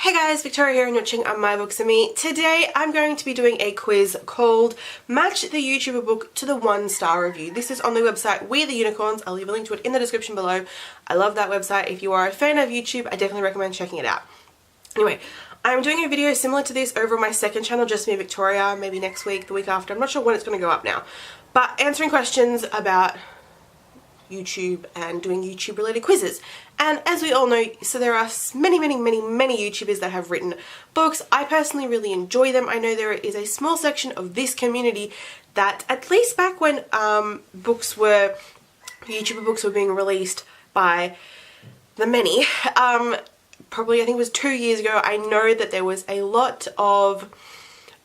Hey guys, Victoria here and you're watching My Books and Me. Today I'm going to be doing a quiz called Match the YouTuber Book to the 1-Star Review. This is on the website We the Unicorns. I'll leave a link to it in the description below. I love that website. If you are a fan of YouTube, I definitely recommend checking it out. Anyway, I'm doing a video similar to this over on my second channel, Just Me Victoria, maybe next week, the week after. I'm not sure when it's going to go up now. But answering questions about YouTube and doing YouTube related quizzes. And as we all know, so there are many YouTubers that have written books. I personally really enjoy them. I know there is a small section of this community that, at least back when YouTuber books were being released by the many, probably I think it was 2 years ago, I know that there was a lot of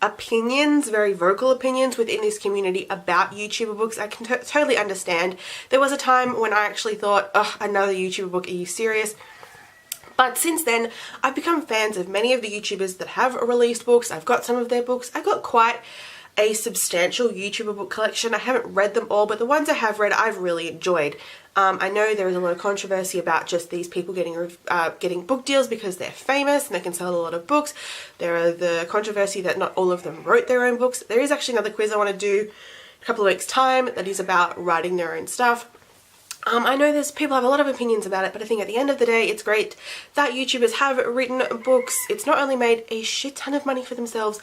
opinions, very vocal opinions within this community about YouTuber books. I can totally understand. There was a time when I actually thought, oh, another YouTuber book, are you serious? But since then, I've become fans of many of the YouTubers that have released books. I've got some of their books. I've got quite a substantial YouTuber book collection. I haven't read them all, but the ones I have read, I've really enjoyed. I know there is a lot of controversy about just these people getting book deals because they're famous and they can sell a lot of books. There are the controversy that not all of them wrote their own books. There is actually another quiz I want to do in a couple of weeks' time that is about writing their own stuff. I know people have a lot of opinions about it, but I think at the end of the day, it's great that YouTubers have written books. It's not only made a shit ton of money for themselves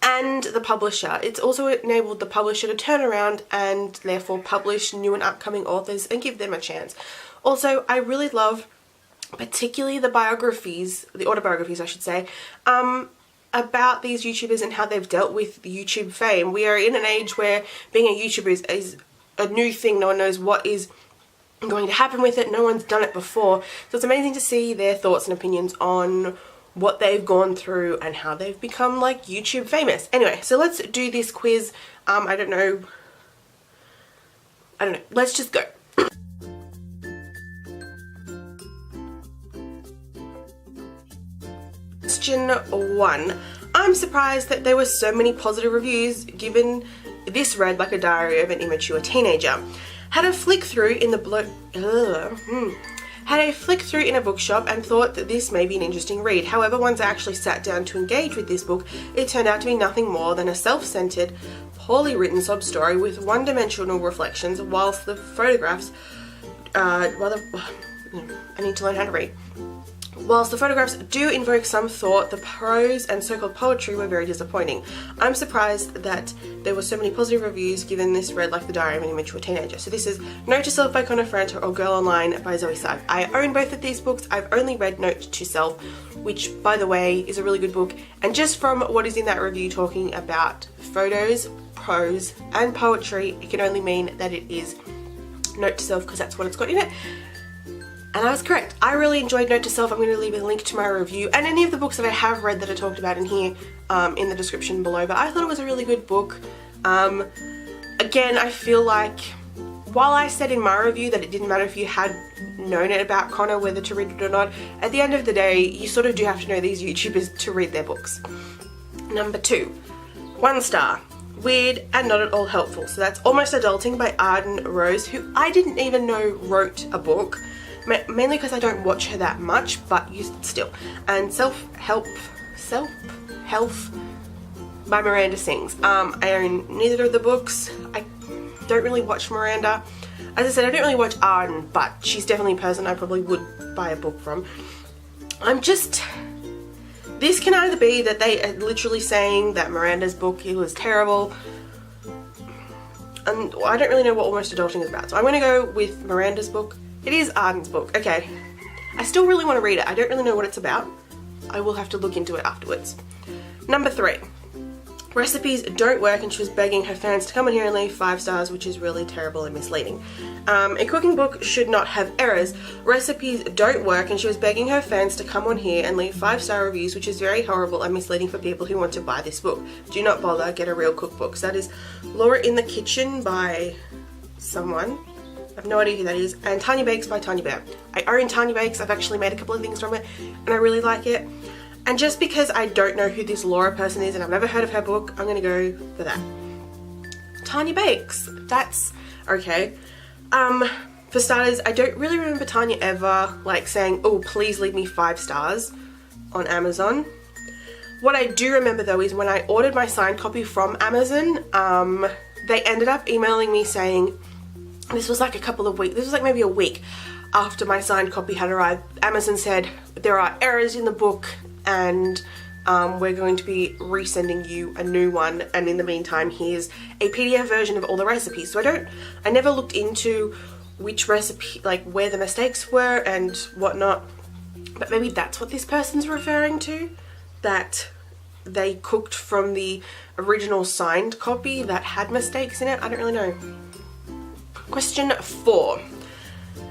and the publisher, it's also enabled the publisher to turn around and therefore publish new and upcoming authors and give them a chance. Also, I really love particularly the autobiographies I should say, about these YouTubers and how they've dealt with YouTube fame. We are in an age where being a YouTuber is a new thing. No one knows what is going to happen with it. No one's done it before. So it's amazing to see their thoughts and opinions on what they've gone through and how they've become like YouTube famous. Anyway, so let's do this quiz. I don't know. Let's just go. Question 1. I'm surprised that there were so many positive reviews given this read like a diary of an immature teenager. Had a flick through in a bookshop and thought that this may be an interesting read. However, once I actually sat down to engage with this book, it turned out to be nothing more than a self-centered, poorly written sob story with one-dimensional reflections, whilst the photographs, I need to learn how to read. Whilst the photographs do invoke some thought, the prose and so-called poetry were very disappointing. I'm surprised that there were so many positive reviews given this read like the diary of an immature teenager. So this is Note to Self by Connor Franta or Girl Online by Zoe Sugg. I own both of these books. I've only read Note to Self, which by the way is a really good book. And just from what is in that review talking about photos, prose and poetry, it can only mean that it is Note to Self because that's what it's got in it. And I was correct. I really enjoyed Note to Self. I'm going to leave a link to my review and any of the books that I have read that I talked about in here in the description below. But I thought it was a really good book. Again, I feel like while I said in my review that it didn't matter if you had known it about Connor, whether to read it or not, at the end of the day, you sort of do have to know these YouTubers to read their books. Number 2, 1 star. Weird and not at all helpful. So that's Almost Adulting by Arden Rose, who I didn't even know wrote a book. Mainly because I don't watch her that much, but still. And Self-Help by Miranda Sings. I own neither of the books. I don't really watch Miranda. As I said, I don't really watch Arden, but she's definitely a person I probably would buy a book from. This can either be that they are literally saying that Miranda's book was terrible, and I don't really know what Almost Adulting is about. So I'm going to go with Miranda's book. It is Arden's book. Okay. I still really want to read it. I don't really know what it's about. I will have to look into it afterwards. Number 3. Recipes don't work and she was begging her fans to come on here and leave 5 stars, which is really terrible and misleading. A cooking book should not have errors. Recipes don't work and she was begging her fans to come on here and leave 5-star reviews, which is very horrible and misleading for people who want to buy this book. Do not bother, get a real cookbook. So that is Laura in the Kitchen by someone. I have no idea who that is. And Tanya Bakes by Tanya Bear. I own Tanya Bakes. I've actually made a couple of things from it and I really like it. And just because I don't know who this Laura person is and I've never heard of her book, I'm going to go for that. Tanya Bakes. That's okay. For starters, I don't really remember Tanya ever like saying, oh, please leave me 5 stars. on Amazon. What I do remember though is when I ordered my signed copy from Amazon, they ended up emailing me saying, this was like a couple of weeks, this was like maybe a week after my signed copy had arrived. Amazon said there are errors in the book and we're going to be resending you a new one, and in the meantime here's a PDF version of all the recipes. So I never looked into which recipe, like where the mistakes were and whatnot, but maybe that's what this person's referring to, that they cooked from the original signed copy that had mistakes in it. I don't really know. Question 4.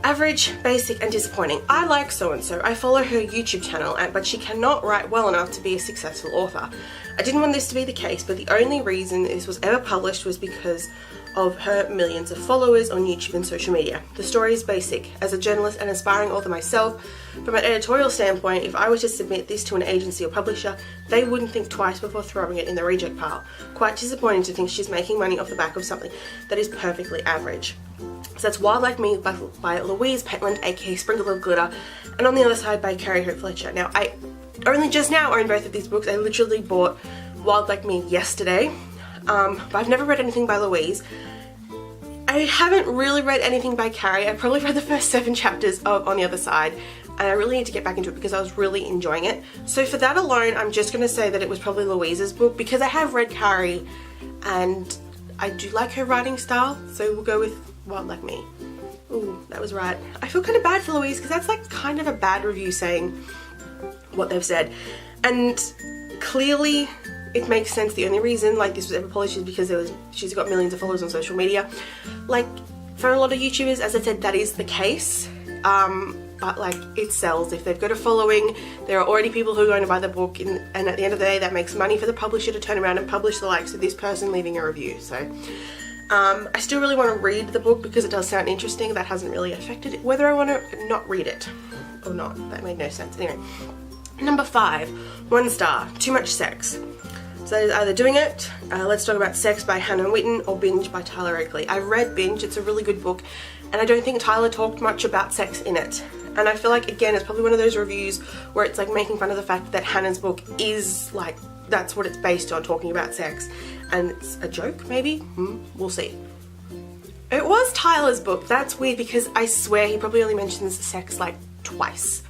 Average, basic and disappointing. I like so-and-so. I follow her YouTube channel, but she cannot write well enough to be a successful author. I didn't want this to be the case, but the only reason this was ever published was because of her millions of followers on YouTube and social media. The story is basic. As a journalist and aspiring author myself, from an editorial standpoint, if I were to submit this to an agency or publisher, they wouldn't think twice before throwing it in the reject pile. Quite disappointing to think she's making money off the back of something that is perfectly average. So that's Wild Like Me by Louise Pentland, aka Sprinkle of Glitter, and on the other side by Carrie Hope Fletcher. Now, I only just now own both of these books. I literally bought Wild Like Me yesterday, but I've never read anything by Louise. I haven't really read anything by Carrie. I probably read the first 7 chapters of On the Other Side, and I really need to get back into it because I was really enjoying it. So for that alone, I'm just going to say that it was probably Louise's book, because I have read Carrie and I do like her writing style, so we'll go with Wild Like Me. Ooh, that was right. I feel kind of bad for Louise because that's like kind of a bad review saying what they've said, and clearly it makes sense. The only reason like this was ever published is because she's got millions of followers on social media. Like for a lot of YouTubers, as I said, that is the case, but like it sells. If they've got a following, there are already people who are going to buy the book, and at the end of the day that makes money for the publisher to turn around and publish the likes of this person leaving a review. So I still really want to read the book because it does sound interesting. That hasn't really affected it, whether I want to not read it or not. That made no sense. Anyway, number 5, 1 star, too much sex. So that is either Doing It, Let's Talk About Sex by Hannah Witten, or Binge by Tyler Oakley. I read Binge, it's a really good book, and I don't think Tyler talked much about sex in it. And I feel like, again, it's probably one of those reviews where it's like making fun of the fact that Hannah's book is like, that's what it's based on, talking about sex. And it's a joke, maybe? We'll see. It was Tyler's book. That's weird because I swear he probably only mentions sex like twice.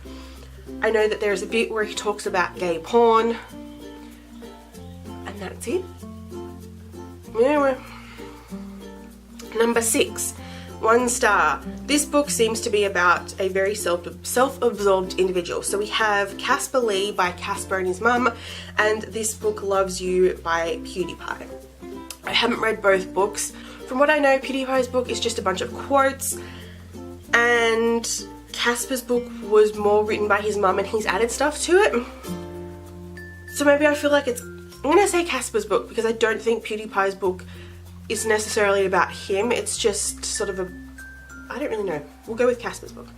I know that there's a bit where he talks about gay porn, and that's it. Anyway. Number 6, 1 star. This book seems to be about a very self-absorbed individual. So we have Casper Lee by Casper and his mum, and this book Loves You by PewDiePie. I haven't read both books. From what I know, PewDiePie's book is just a bunch of quotes, and Casper's book was more written by his mum and he's added stuff to it. So maybe I feel like I'm gonna say Casper's book because I don't think PewDiePie's book is necessarily about him. It's just sort of I don't really know. We'll go with Casper's book.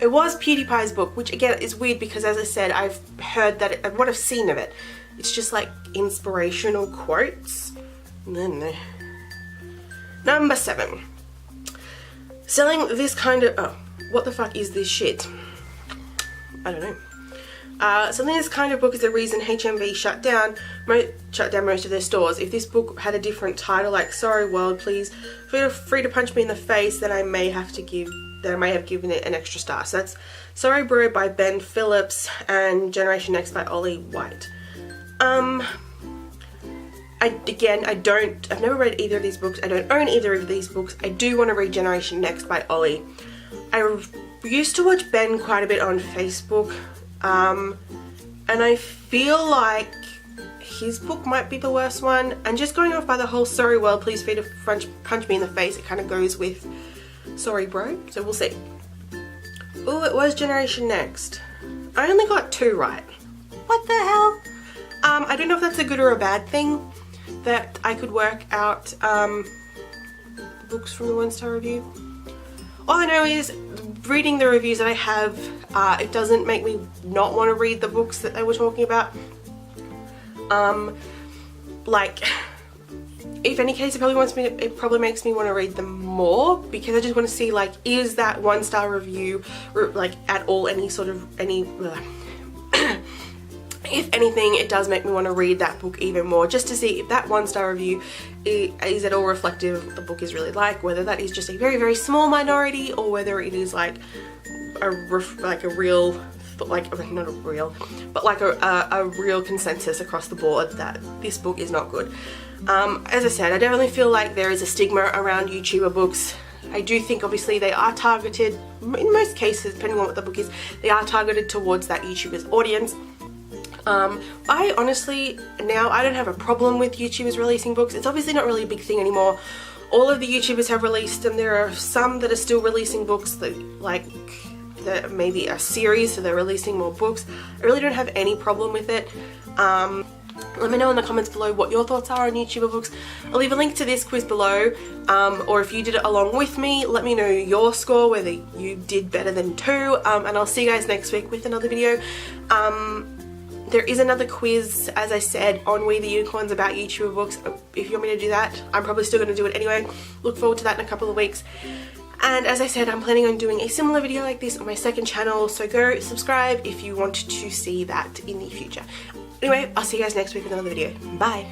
It was PewDiePie's book, which again is weird because, as I said, I've heard that, what I've seen of it, it's just like inspirational quotes. Number 7. Selling this kind of, oh, what the fuck is this shit? I don't know. Selling this kind of book is the reason HMV shut down most of their stores. If this book had a different title, like Sorry World, please feel free to punch me in the face, then I may have given it an extra star. So that's Sorry Bro by Ben Phillips and Generation Next by Ollie White. I've never read either of these books. I don't own either of these books. I do want to read Generation Next by Ollie. I used to watch Ben quite a bit on Facebook, and I feel like his book might be the worst one. And just going off by the whole Sorry World, please feel free to punch me in the face, it kind of goes with Sorry Bro, so we'll see. Oh, it was Generation Next. I only got 2 right. What the hell? I don't know if that's a good or a bad thing, that I could work out books from the 1-star review. All I know is, reading the reviews that I have, it doesn't make me not want to read the books that they were talking about. Like, if any case, it probably makes me want to read them more, because I just want to see, like, is that 1-star review like at all any if anything, it does make me want to read that book even more, just to see if that 1-star review is at all reflective of what the book is really like, whether that is just a very, very small minority, or whether it is like a real, like, not a real, but like a real consensus across the board that this book is not good. As I said, I definitely feel like there is a stigma around YouTuber books. I do think obviously they are targeted, in most cases, depending on what the book is, they are targeted towards that YouTuber's audience. I honestly, now I don't have a problem with YouTubers releasing books. It's obviously not really a big thing anymore. All of the YouTubers have released them. There are some that are still releasing books that, like, that maybe a series, so they're releasing more books. I really don't have any problem with it. Let me know in the comments below what your thoughts are on YouTuber books. I'll leave a link to this quiz below, or if you did it along with me, let me know your score, whether you did better than 2, and I'll see you guys next week with another video. There is another quiz, as I said, on We the Unicorns about YouTuber books. If you want me to do that, I'm probably still going to do it anyway. Look forward to that in a couple of weeks. And as I said, I'm planning on doing a similar video like this on my second channel, so go subscribe if you want to see that in the future. Anyway, I'll see you guys next week with another video. Bye!